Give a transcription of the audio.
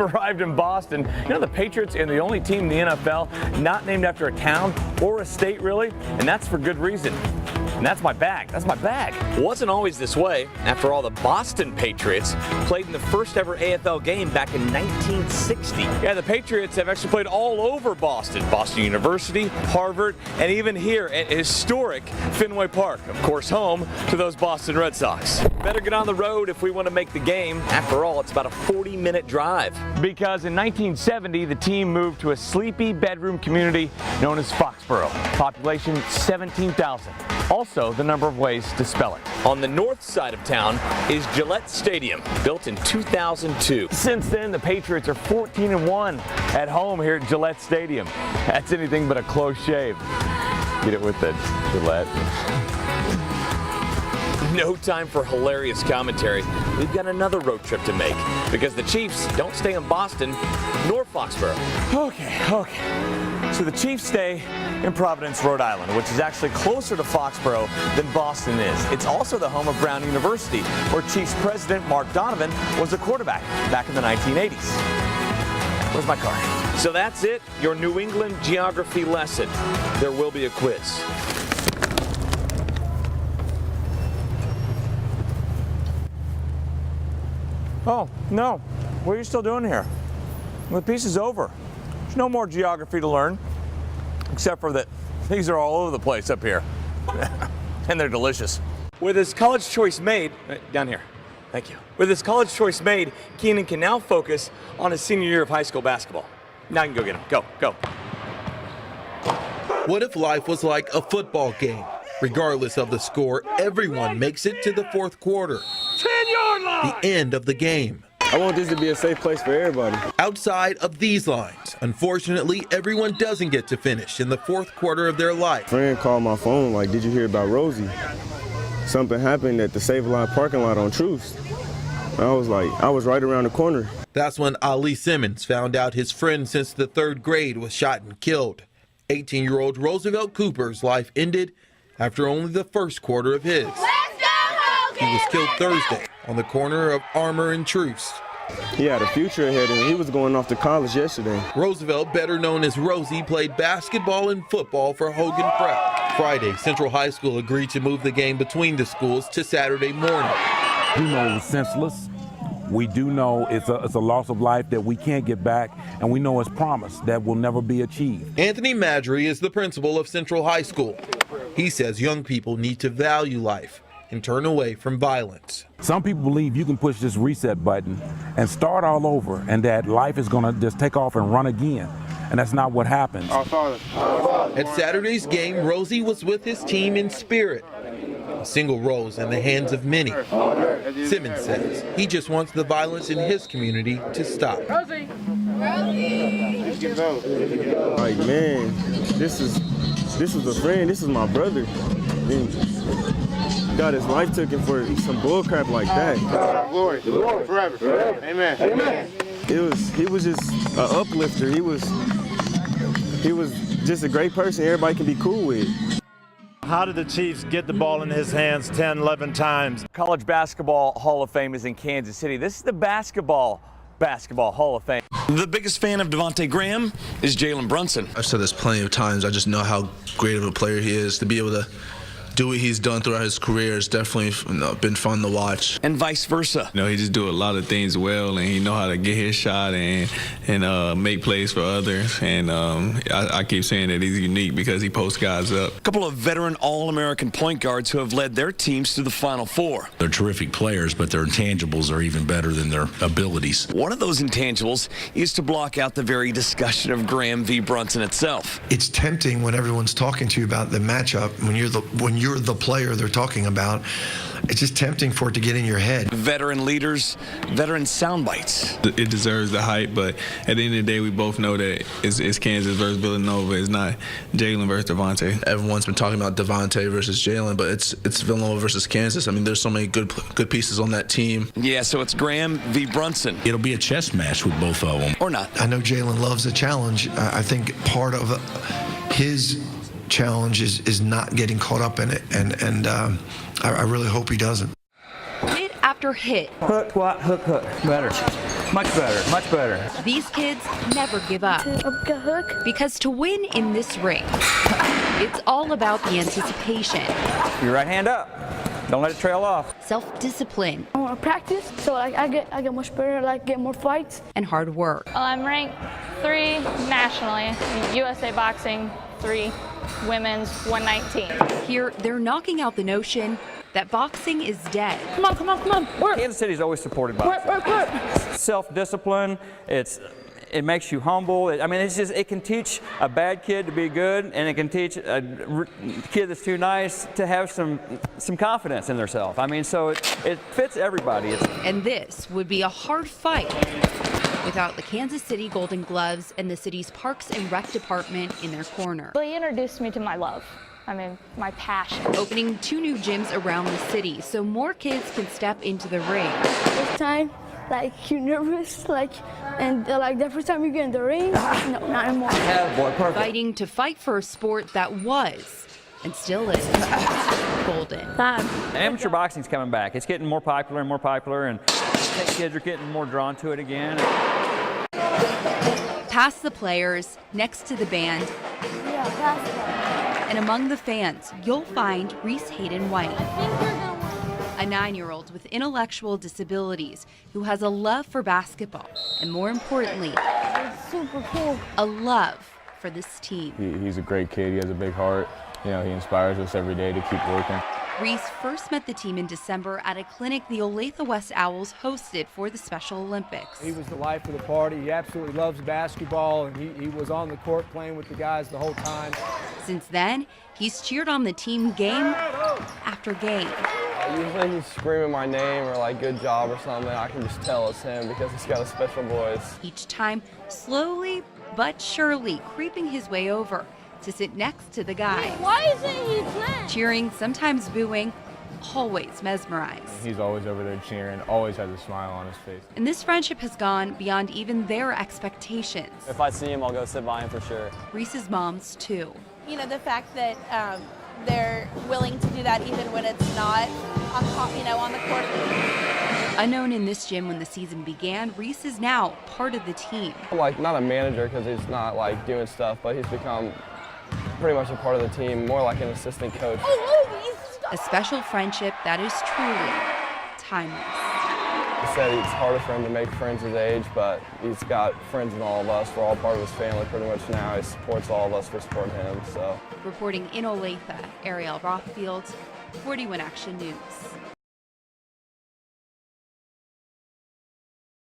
arrived in Boston. You know, the Patriots are the only team in the NFL not named after a town or a state, really, and that's for good reason. And that's my bag. That's my bag. It wasn't always this way. After all, the Boston Patriots played in the first ever AFL game back in 1960. Yeah, the Patriots have actually played all over Boston. Boston University, Harvard, and even here at historic Fenway Park. Of course, home to those Boston Red Sox. Better get on the road if we want to make the game. After all, it's about a 40-minute drive. Because in 1970, the team moved to a sleepy bedroom community known as Foxborough. Population 17,000. Also, the number of ways to spell it. On the north side of town is Gillette Stadium, built in 2002. Since then, the Patriots are 14-1 at home here at Gillette Stadium. That's anything but a close shave. Get it with the Gillette. No time for hilarious commentary. We've got another road trip to make because the Chiefs don't stay in Boston nor Foxborough. Okay. So the Chiefs stay in Providence, Rhode Island, which is actually closer to Foxborough than Boston is. It's also the home of Brown University, where Chiefs president Mark Donovan was a quarterback back in the 1980s. Where's my car? So that's it, your New England geography lesson. There will be a quiz. Oh, no. What are you still doing here? The piece is over. There's no more geography to learn, except for that these are all over the place up here. And they're delicious. With his college choice made, down here, thank you. With his college choice made, Keenan can now focus on his senior year of high school basketball. Now I can go get him. Go. What if life was like a football game? Regardless of the score, everyone makes it to the fourth quarter. 10-yard line! The end of the game. I want this to be a safe place for everybody. Outside of these lines, unfortunately, everyone doesn't get to finish in the fourth quarter of their life. A friend called my phone like, did you hear about Rosie? Something happened at the Save-A-Lot parking lot on Truce. I was right around the corner. That's when Ali Simmons found out his friend since the third grade was shot and killed. 18-year-old Roosevelt Cooper's life ended after only the first quarter of his. He was killed Thursday on the corner of Armour and Truce. He had a future ahead of him. He was going off to college yesterday. Roosevelt, better known as Rosie, played basketball and football for Hogan Prep. Friday, Central High School agreed to move the game between the schools to Saturday morning. We know it was senseless. We do know it's a loss of life that we can't get back, and we know it's promise that will never be achieved. Anthony Madry is the principal of Central High School. He says young people need to value life and turn away from violence. Some people believe you can push this reset button and start all over, and that life is gonna just take off and run again. And that's not what happens. At Saturday's game, Rosie was with his team in spirit. A single rose in the hands of many. Simmons says he just wants the violence in his community to stop. Like, man, this is a friend, this is my brother. And got his life taken for some bull crap like that. Glory, forever. Amen. He was just an uplifter. He was just a great person everybody can be cool with. How did the Chiefs get the ball in his hands 10, 11 times? College Basketball Hall of Fame is in Kansas City. This is the Basketball Hall of Fame. The biggest fan of Devontae Graham is Jalen Brunson. I've said this plenty of times. I just know how great of a player he is. To be able to do what he's done throughout his career has definitely been fun to watch. And vice versa. You know, he just do a lot of things well, and he know how to get his shot and make plays for others. And I keep saying that he's unique because he posts guys up. A couple of veteran All-American point guards who have led their teams to the Final Four. They're terrific players, but their intangibles are even better than their abilities. One of those intangibles is to block out the very discussion of Graham v. Brunson itself. It's tempting when everyone's talking to you about the matchup, when you're the player they're talking about, it's just tempting for it to get in your head. Veteran leaders, veteran sound bites. It deserves the hype, but at the end of the day, we both know that it's Kansas versus Villanova. It's not Jalen versus Devontae. Everyone's been talking about Devontae versus Jalen, but it's Villanova versus Kansas. I mean, there's so many good pieces on that team. Yeah, so it's Graham v. Brunson. It'll be a chess match with both of them. Or not. I know Jalen loves a challenge. I think part of his challenge is not getting caught up in it, and I really hope he doesn't. Hit after hit. Hook, what, hook, better. Much better, much better. These kids never give up. Because to win in this ring, it's all about the anticipation. Your right hand up. Don't let it trail off. Self-discipline. I want to practice, so I get much better, get more fights. And hard work. Well, I'm ranked 3 nationally. USA Boxing 3, women's 119. Here, they're knocking out the notion that boxing is dead. Come on. Work. Kansas City's always supported boxing. Work. Self-discipline. It makes you humble. It can teach a bad kid to be good, and it can teach a kid that's too nice to have some confidence in themselves. So it fits everybody. And this would be a hard fight without the Kansas City Golden Gloves and the city's Parks and Rec department in their corner. Well, he introduced me to my love. My passion. Opening 2 new gyms around the city so more kids can step into the ring. This time, you're nervous, and the first time you get in the ring, no, not anymore. Fighting to fight for a sport that was, and still is, golden. Amateur boxing's coming back. It's getting more popular and more popular, and I think kids are getting more drawn to it again. Past the players, next to the band, and among the fans, you'll find Reese Hayden White, a 9-year-old with intellectual disabilities who has a love for basketball, and more importantly, Super cool. a love for this team. He's a great kid. He has a big heart. He inspires us every day to keep working. Reese first met the team in December at a clinic the Olathe West Owls hosted for the Special Olympics. He was the life of the party. He absolutely loves basketball, and he was on the court playing with the guys the whole time. Since then, he's cheered on the team game after game. Usually he's screaming my name or good job or something. I can just tell it's him because he's got a special voice. Each time, slowly but surely creeping his way over to sit next to the guys. Why isn't he playing? Cheering, sometimes booing, always mesmerized. He's always over there cheering, always has a smile on his face. And this friendship has gone beyond even their expectations. If I see him, I'll go sit by him for sure. Reese's mom's too. The fact that they're willing to do that even when it's not on the court. Unknown in this gym when the season began, Reese is now part of the team. Not a manager because he's not doing stuff, but he's become pretty much a part of the team, more like an assistant coach. A special friendship that is truly timeless. He said it's harder for him to make friends his age, but he's got friends in all of us. We're all part of his family pretty much now. He supports all of us, we support him. So. Reporting in Olathe, Ariel Rothfield, 41 Action News.